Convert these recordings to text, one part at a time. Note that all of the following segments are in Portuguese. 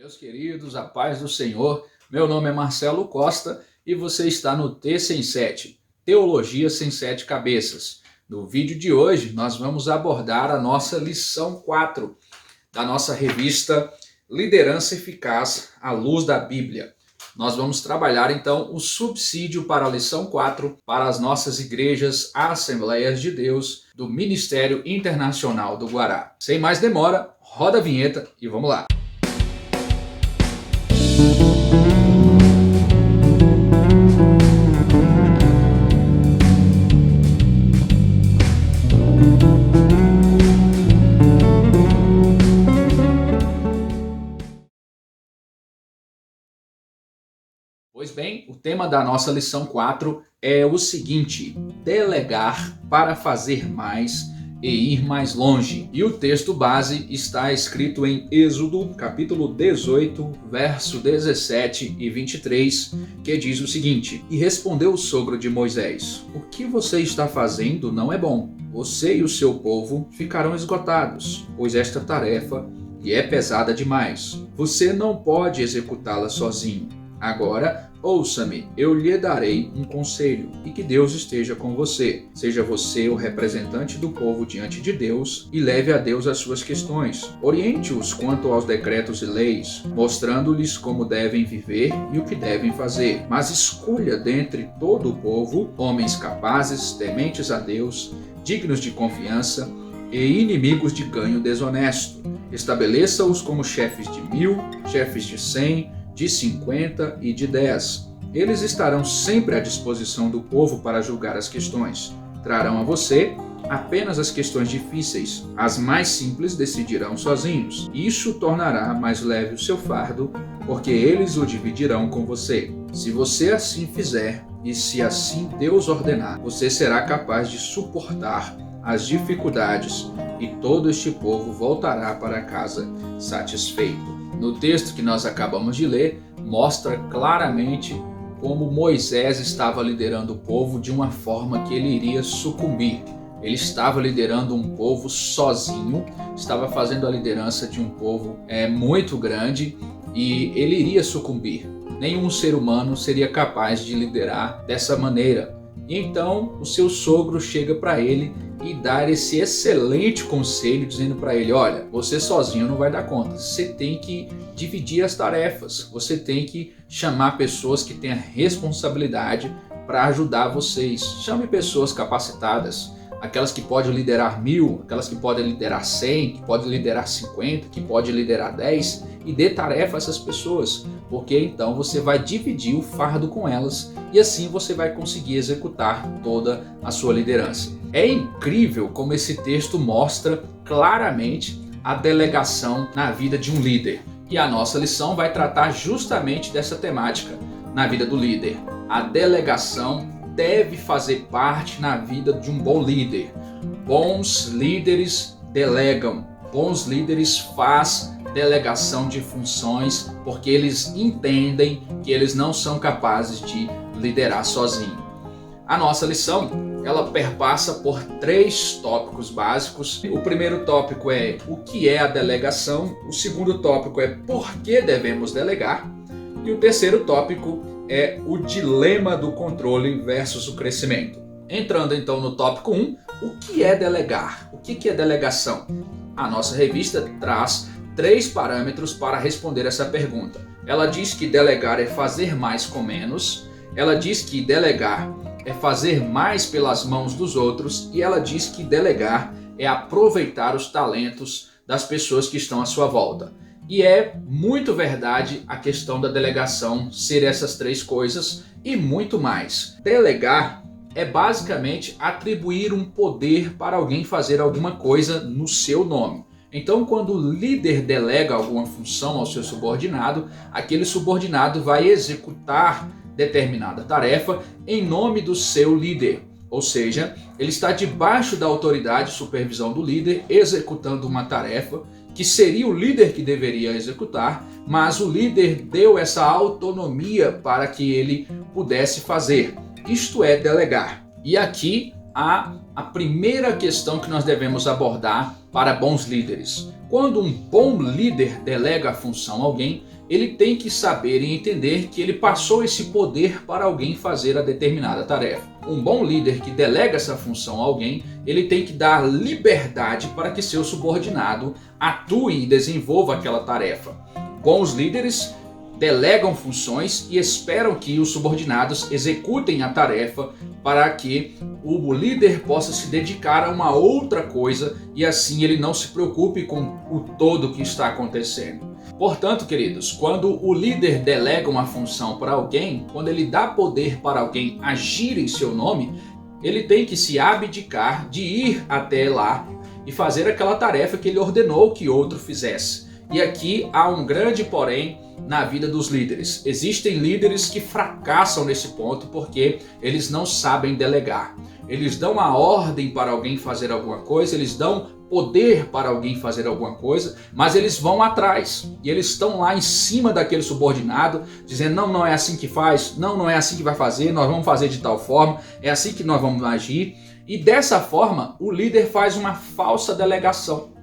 Meus queridos, a paz do Senhor, meu nome é Marcelo Costa e você está no T Sem Sete, Teologia Sem Sete Cabeças. No vídeo de hoje nós vamos abordar a nossa lição 4 da nossa revista Liderança Eficaz à Luz da Bíblia. Nós vamos trabalhar então o subsídio para a lição 4 para as nossas igrejas Assembleias de Deus do Ministério Internacional do Guará. Sem mais demora, roda a vinheta e vamos lá! Pois bem, o tema da nossa lição 4 é o seguinte: delegar para fazer mais e ir mais longe. E o texto base está escrito em Êxodo, capítulo 18, verso 17 e 23, que diz o seguinte: E respondeu o sogro de Moisés: O que você está fazendo não é bom. Você e o seu povo ficarão esgotados, pois esta tarefa lhe é pesada demais. Você não pode executá-la sozinho. Agora, ouça-me, eu lhe darei um conselho, e que Deus esteja com você. Seja você o representante do povo diante de Deus e leve a Deus as suas questões. Oriente-os quanto aos decretos e leis, mostrando-lhes como devem viver e o que devem fazer. Mas escolha dentre todo o povo homens capazes, tementes a Deus, dignos de confiança e inimigos de ganho desonesto. Estabeleça-os como chefes de 1000, chefes de 100, de 50 e de 10. Eles estarão sempre à disposição do povo para julgar as questões. Trarão a você apenas as questões difíceis. As mais simples decidirão sozinhos. Isso tornará mais leve o seu fardo, porque eles o dividirão com você. Se você assim fizer, e se assim Deus ordenar, você será capaz de suportar as dificuldades, e todo este povo voltará para casa satisfeito. No texto que nós acabamos de ler, mostra claramente como Moisés estava liderando o povo de uma forma que ele iria sucumbir. Ele estava liderando um povo sozinho, estava fazendo a liderança de um povo muito grande e ele iria sucumbir. Nenhum ser humano seria capaz de liderar dessa maneira. E então o seu sogro chega para ele e dá esse excelente conselho, dizendo para ele: olha, você sozinho não vai dar conta, você tem que dividir as tarefas, você tem que chamar pessoas que tenham responsabilidade para ajudar vocês. Chame pessoas capacitadas, aquelas que podem liderar 1000, aquelas que podem liderar 100, que podem liderar 50, que podem liderar 10, e dê tarefa a essas pessoas, porque então você vai dividir o fardo com elas e assim você vai conseguir executar toda a sua liderança. É incrível como esse texto mostra claramente a delegação na vida de um líder. E a nossa lição vai tratar justamente dessa temática na vida do líder. A delegação deve fazer parte na vida de um bom líder. Bons líderes delegam, bons líderes fazem delegação de funções porque eles entendem que eles não são capazes de liderar sozinho. A nossa lição, ela perpassa por 3 tópicos básicos. O primeiro tópico é o que é a delegação, o segundo tópico é por que devemos delegar e o terceiro tópico é o dilema do controle versus o crescimento. Entrando então no tópico 1, o que é delegar? O que é delegação? A nossa revista traz 3 parâmetros para responder essa pergunta. Ela diz que delegar é fazer mais com menos, ela diz que delegar é fazer mais pelas mãos dos outros e ela diz que delegar é aproveitar os talentos das pessoas que estão à sua volta. E é muito verdade a questão da delegação ser essas 3 coisas e muito mais. Delegar é basicamente atribuir um poder para alguém fazer alguma coisa no seu nome. Então, quando o líder delega alguma função ao seu subordinado, aquele subordinado vai executar determinada tarefa em nome do seu líder. Ou seja, ele está debaixo da autoridade e supervisão do líder, executando uma tarefa que seria o líder que deveria executar, mas o líder deu essa autonomia para que ele pudesse fazer. Isto é delegar. E aqui a primeira questão que nós devemos abordar para bons líderes. Quando um bom líder delega a função a alguém, ele tem que saber e entender que ele passou esse poder para alguém fazer a determinada tarefa. Um bom líder que delega essa função a alguém, ele tem que dar liberdade para que seu subordinado atue e desenvolva aquela tarefa. Bons líderes delegam funções e esperam que os subordinados executem a tarefa para que o líder possa se dedicar a uma outra coisa e assim ele não se preocupe com o todo que está acontecendo. Portanto, queridos, quando o líder delega uma função para alguém, quando ele dá poder para alguém agir em seu nome, ele tem que se abdicar de ir até lá e fazer aquela tarefa que ele ordenou que outro fizesse. E aqui há um grande porém na vida dos líderes. Existem líderes que fracassam nesse ponto porque eles não sabem delegar. Eles dão a ordem para alguém fazer alguma coisa, eles dão poder para alguém fazer alguma coisa, mas eles vão atrás e eles estão lá em cima daquele subordinado, dizendo não é assim que faz, não é assim que vai fazer, nós vamos fazer de tal forma, é assim que nós vamos agir. E dessa forma, o líder faz uma falsa delegação.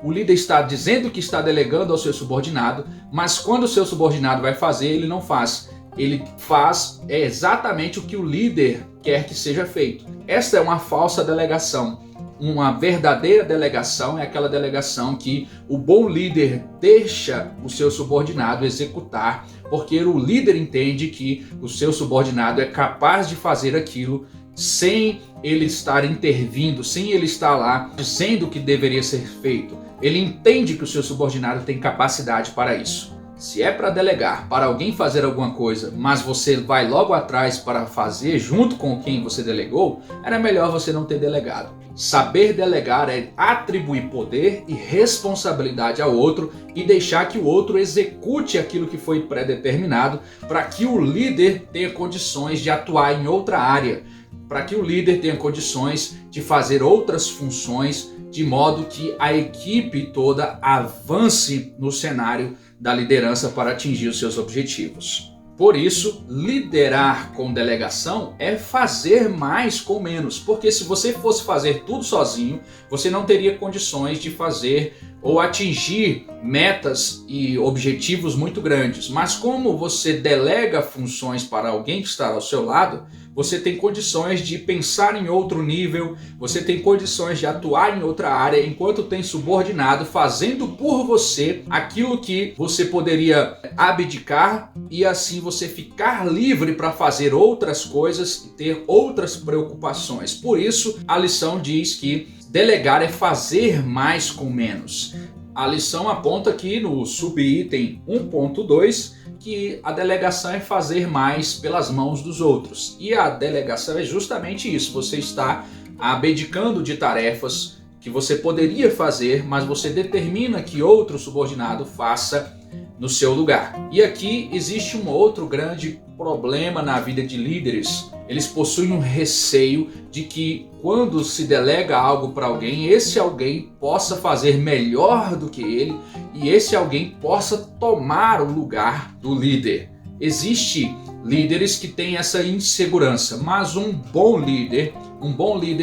O líder está dizendo que está delegando ao seu subordinado, mas quando o seu subordinado vai fazer, ele não faz. Ele faz exatamente o que o líder quer que seja feito. Esta é uma falsa delegação. Uma verdadeira delegação é aquela delegação que o bom líder deixa o seu subordinado executar, porque o líder entende que o seu subordinado é capaz de fazer aquilo sem ele estar intervindo, sem ele estar lá dizendo o que deveria ser feito. Ele entende que o seu subordinado tem capacidade para isso. Se é para delegar, para alguém fazer alguma coisa, mas você vai logo atrás para fazer junto com quem você delegou, era melhor você não ter delegado. Saber delegar é atribuir poder e responsabilidade ao outro e deixar que o outro execute aquilo que foi pré-determinado para que o líder tenha condições de atuar em outra área, para que o líder tenha condições de fazer outras funções, de modo que a equipe toda avance no cenário da liderança para atingir os seus objetivos. Por isso, liderar com delegação é fazer mais com menos, porque se você fosse fazer tudo sozinho, você não teria condições de fazer ou atingir metas e objetivos muito grandes. Mas como você delega funções para alguém que está ao seu lado, você tem condições de pensar em outro nível, você tem condições de atuar em outra área, enquanto tem subordinado fazendo por você aquilo que você poderia abdicar e assim você ficar livre para fazer outras coisas e ter outras preocupações. Por isso, a lição diz que delegar é fazer mais com menos. A lição aponta aqui no subitem 1.2 que a delegação é fazer mais pelas mãos dos outros. E a delegação é justamente isso. Você está abdicando de tarefas que você poderia fazer, mas você determina que outro subordinado faça no seu lugar. E aqui existe um outro grande problema na vida de líderes. Eles possuem um receio de que quando se delega algo para alguém, esse alguém possa fazer melhor do que ele e esse alguém possa tomar o lugar do líder. Existem líderes que têm essa insegurança, mas um bom líder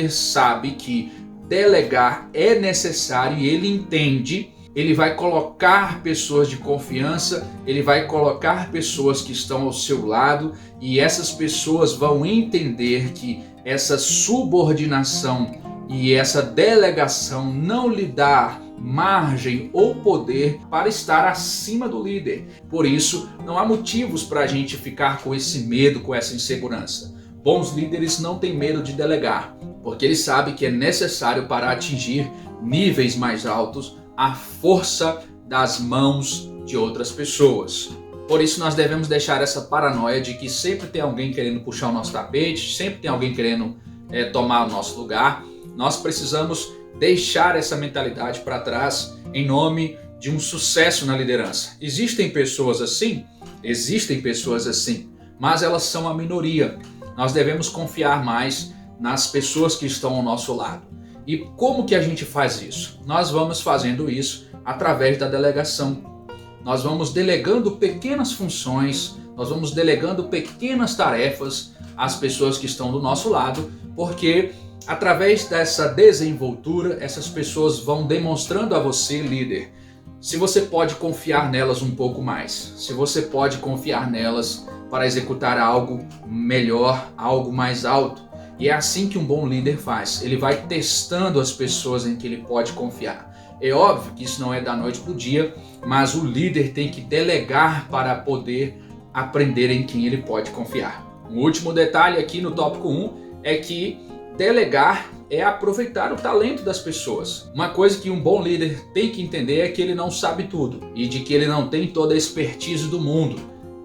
sabe que delegar é necessário e ele entende. Ele vai colocar pessoas de confiança, ele vai colocar pessoas que estão ao seu lado e essas pessoas vão entender que essa subordinação e essa delegação não lhe dá margem ou poder para estar acima do líder. Por isso, não há motivos para a gente ficar com esse medo, com essa insegurança. Bons líderes não têm medo de delegar, porque eles sabem que é necessário para atingir níveis mais altos a força das mãos de outras pessoas. Por isso nós devemos deixar essa paranoia de que sempre tem alguém querendo puxar o nosso tapete, sempre tem alguém querendo tomar o nosso lugar. Nós precisamos deixar essa mentalidade para trás em nome de um sucesso na liderança. Existem pessoas assim, mas elas são a minoria. Nós devemos confiar mais nas pessoas que estão ao nosso lado. E como que a gente faz isso? Nós vamos fazendo isso através da delegação. Nós vamos delegando pequenas funções, nós vamos delegando pequenas tarefas às pessoas que estão do nosso lado, porque Através dessa desenvoltura, essas pessoas vão demonstrando a você, líder, se você pode confiar nelas um pouco mais, se você pode confiar nelas para executar algo melhor, algo mais alto. E é assim que um bom líder faz. Ele vai testando as pessoas em que ele pode confiar. É óbvio que isso não é da noite para o dia, mas o líder tem que delegar para poder aprender em quem ele pode confiar. Um último detalhe aqui no tópico 1 é que delegar é aproveitar o talento das pessoas. Uma coisa que um bom líder tem que entender é que ele não sabe tudo e de que ele não tem toda a expertise do mundo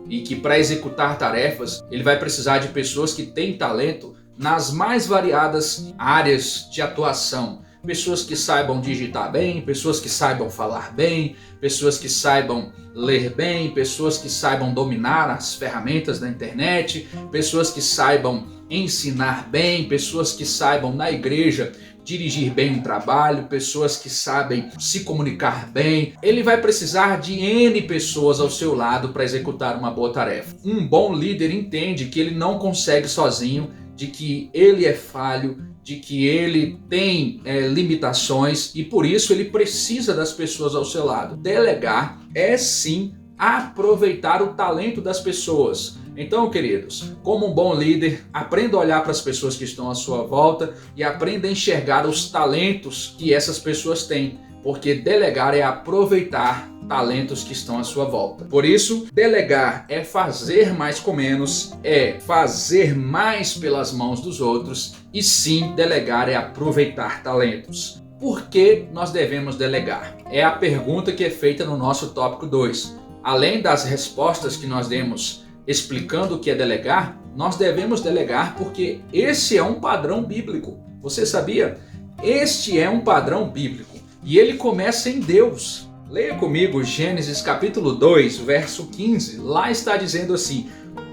e que para executar tarefas ele vai precisar de pessoas que têm talento nas mais variadas áreas de atuação. Pessoas que saibam digitar bem, pessoas que saibam falar bem, pessoas que saibam ler bem, pessoas que saibam dominar as ferramentas da internet, pessoas que saibam ensinar bem, pessoas que saibam na igreja dirigir bem um trabalho, pessoas que sabem se comunicar bem. Ele vai precisar de N pessoas ao seu lado para executar uma boa tarefa. Um bom líder entende que ele não consegue sozinho, de que ele é falho, de que ele tem limitações e por isso ele precisa das pessoas ao seu lado. Delegar é sim aproveitar o talento das pessoas. Então, queridos, como um bom líder, aprenda a olhar para as pessoas que estão à sua volta e aprenda a enxergar os talentos que essas pessoas têm, porque delegar é aproveitar talentos que estão à sua volta. Por isso, delegar é fazer mais com menos, é fazer mais pelas mãos dos outros e sim, delegar é aproveitar talentos. Por que nós devemos delegar? É a pergunta que é feita no nosso tópico 2. Além das respostas que nós demos explicando o que é delegar, nós devemos delegar porque esse é um padrão bíblico. Você sabia? Este é um padrão bíblico e ele começa em Deus. Leia comigo Gênesis capítulo 2, verso 15. Lá está dizendo assim: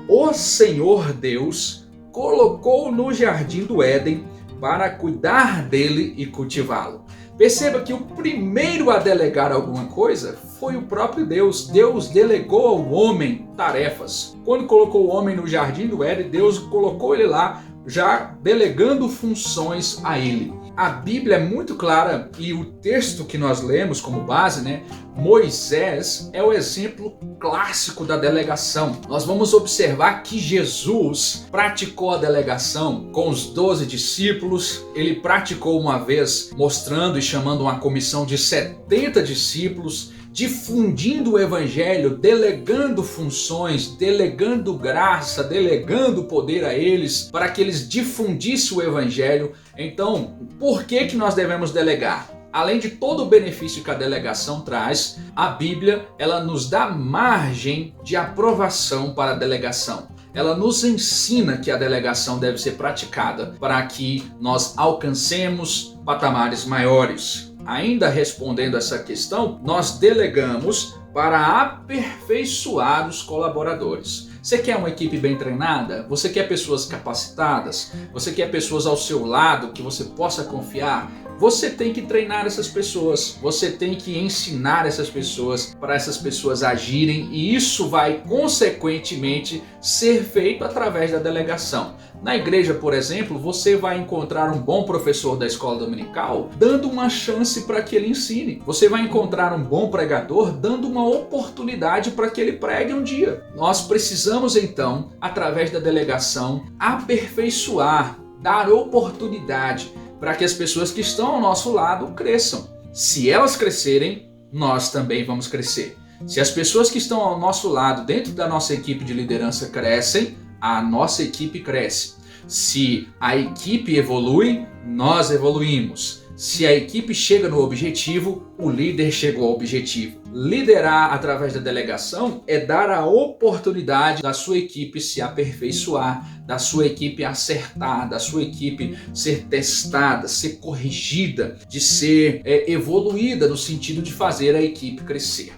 O Senhor Deus colocou no jardim do Éden para cuidar dele e cultivá-lo. Perceba que o primeiro a delegar alguma coisa foi o próprio Deus. Deus delegou ao homem tarefas. Quando colocou o homem no jardim do Éden, Deus colocou ele lá, já delegando funções a ele. A Bíblia é muito clara e o texto que nós lemos como base, Moisés é o exemplo clássico da delegação. Nós vamos observar que Jesus praticou a delegação com os 12 discípulos. Ele praticou uma vez mostrando e chamando uma comissão de 70 discípulos, difundindo o evangelho, delegando funções, delegando graça, delegando poder a eles para que eles difundissem o evangelho. Então, por que nós devemos delegar? Além de todo o benefício que a delegação traz, a Bíblia ela nos dá margem de aprovação para a delegação. Ela nos ensina que a delegação deve ser praticada para que nós alcancemos patamares maiores. Ainda respondendo essa questão, nós delegamos para aperfeiçoar os colaboradores. Você quer uma equipe bem treinada? Você quer pessoas capacitadas? Você quer pessoas ao seu lado que você possa confiar? Você tem que treinar essas pessoas, você tem que ensinar essas pessoas para essas pessoas agirem e isso vai consequentemente ser feito através da delegação. Na igreja, por exemplo, você vai encontrar um bom professor da escola dominical dando uma chance para que ele ensine. Você vai encontrar um bom pregador dando uma oportunidade para que ele pregue um dia. Nós precisamos então, através da delegação, aperfeiçoar, dar oportunidade para que as pessoas que estão ao nosso lado cresçam. Se elas crescerem, nós também vamos crescer. Se as pessoas que estão ao nosso lado, dentro da nossa equipe de liderança crescem, a nossa equipe cresce. Se a equipe evolui, nós evoluímos. Se a equipe chega no objetivo, o líder chegou ao objetivo. Liderar através da delegação é dar a oportunidade da sua equipe se aperfeiçoar, da sua equipe acertar, da sua equipe ser testada, ser corrigida, de ser evoluída no sentido de fazer a equipe crescer.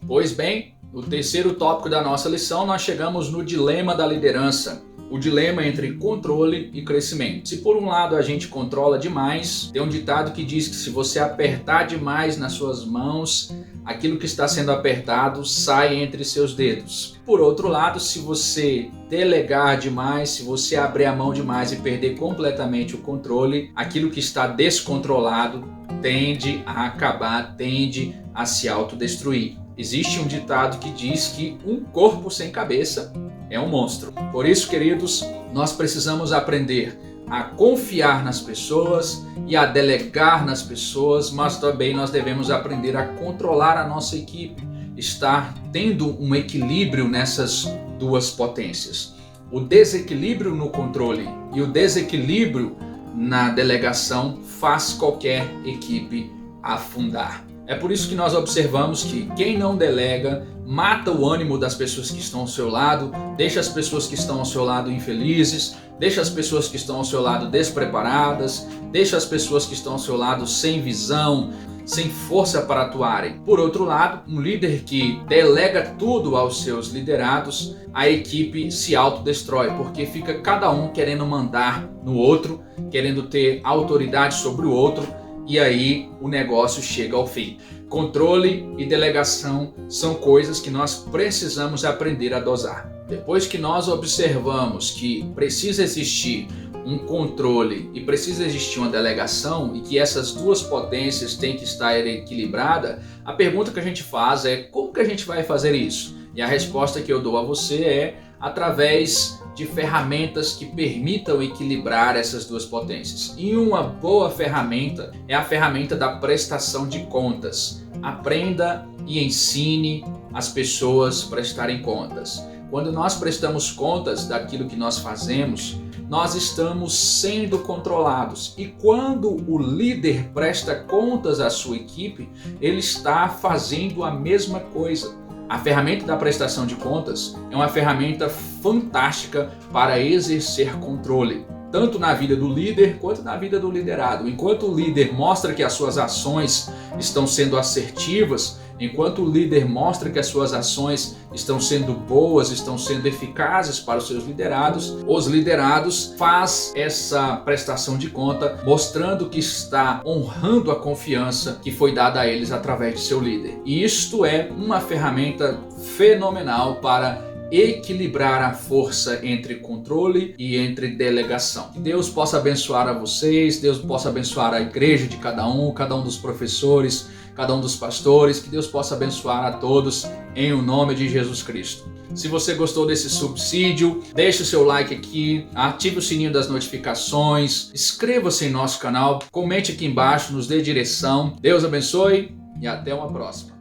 Pois bem, no terceiro tópico da nossa lição, nós chegamos no dilema da liderança. o dilema entre controle e crescimento. Se por um lado a gente controla demais, tem um ditado que diz que se você apertar demais nas suas mãos, aquilo que está sendo apertado sai entre seus dedos. Por outro lado, se você delegar demais, se você abrir a mão demais e perder completamente o controle, aquilo que está descontrolado tende a acabar, tende a se autodestruir. Existe um ditado que diz que um corpo sem cabeça é um monstro. Por isso, queridos, nós precisamos aprender a confiar nas pessoas e a delegar nas pessoas, mas também nós devemos aprender a controlar a nossa equipe, estar tendo um equilíbrio nessas duas potências. O desequilíbrio no controle e o desequilíbrio na delegação faz qualquer equipe afundar. É por isso que nós observamos que quem não delega mata o ânimo das pessoas que estão ao seu lado, deixa as pessoas que estão ao seu lado infelizes, deixa as pessoas que estão ao seu lado despreparadas, deixa as pessoas que estão ao seu lado sem visão, sem força para atuarem. Por outro lado, um líder que delega tudo aos seus liderados, a equipe se autodestrói, porque fica cada um querendo mandar no outro, querendo ter autoridade sobre o outro, e aí o negócio chega ao fim. Controle e delegação são coisas que nós precisamos aprender a dosar. Depois que nós observamos que precisa existir um controle e precisa existir uma delegação e que essas duas potências têm que estar equilibrada, a pergunta que a gente faz é: como que a gente vai fazer isso? E a resposta que eu dou a você é através de ferramentas que permitam equilibrar essas duas potências. E uma boa ferramenta é a ferramenta da prestação de contas. Aprenda e ensine as pessoas a prestarem contas. Quando nós prestamos contas daquilo que nós fazemos, nós estamos sendo controlados. E quando o líder presta contas à sua equipe, ele está fazendo a mesma coisa. A ferramenta da prestação de contas é uma ferramenta fantástica para exercer controle, tanto na vida do líder quanto na vida do liderado. Enquanto o líder mostra que as suas ações estão sendo assertivas, enquanto o líder mostra que as suas ações estão sendo boas, estão sendo eficazes para os seus liderados, os liderados fazem essa prestação de conta, mostrando que está honrando a confiança que foi dada a eles através de seu líder. E isto é uma ferramenta fenomenal para equilibrar a força entre controle e entre delegação. Que Deus possa abençoar a vocês, Deus possa abençoar a igreja de cada um dos professores, cada um dos pastores, que Deus possa abençoar a todos em o nome de Jesus Cristo. Se você gostou desse subsídio, deixe o seu like aqui, ative o sininho das notificações, inscreva-se em nosso canal, comente aqui embaixo, nos dê direção. Deus abençoe e até uma próxima.